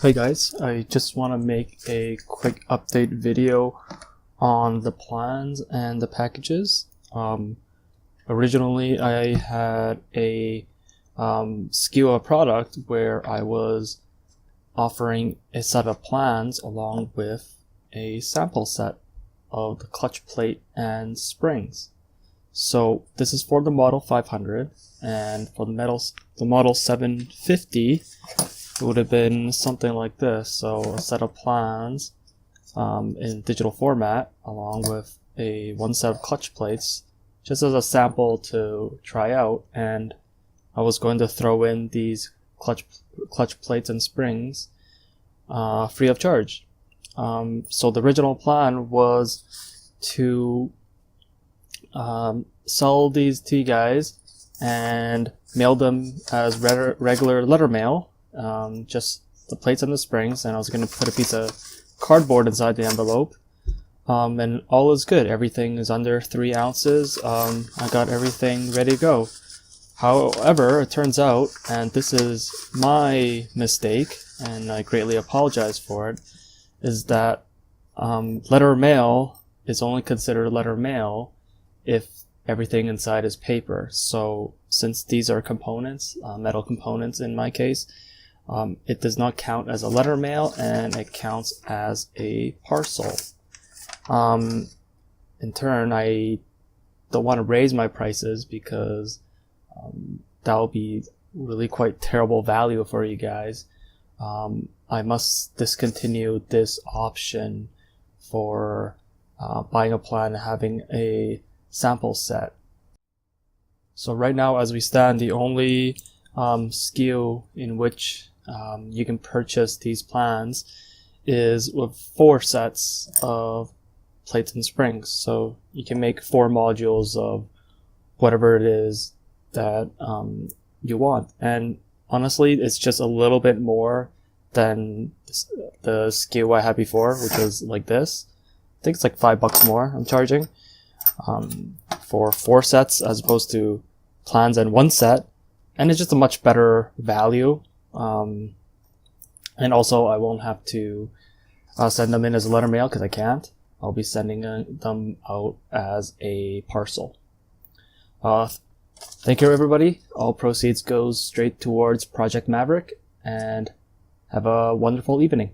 Hey guys, I just want to make a quick update video on the plans and the packages. Originally I had a SKU product where I was offering a set of plans along with a sample set of the clutch plate and springs. So this is for the Model 500, and for the Model 750 it would have been something like this. So a set of plans in digital format along with one set of clutch plates just as a sample to try out, and I was going to throw in these clutch plates and springs free of charge. So the original plan was to sell these to you guys and mail them as regular letter mail, just the plates and the springs, and I was going to put a piece of cardboard inside the envelope, and all is good. Everything is under 3 ounces. I got everything ready to go. However, it turns out, and this is my mistake and I greatly apologize for it, is that letter mail is only considered letter mail if everything inside is paper. So since these are components, metal components in my case, it does not count as a letter mail, and it counts as a parcel. In turn, I don't want to raise my prices because that will be really quite terrible value for you guys. I must discontinue this option for buying a plan and having a sample set. So right now, as we stand, the only SKU in which you can purchase these plans is with 4 sets of plates and springs. So you can make 4 modules of whatever it is that you want. And honestly, it's just a little bit more than the SKU I had before, which was like this. I think it's like $5 more I'm charging for 4 sets as opposed to plans and 1 set. And it's just a much better value. And also I won't have to send them in as a letter mail because I can't. I'll be sending them out as a parcel. Thank you everybody. All proceeds goes straight towards Project Maverick, and have a wonderful evening.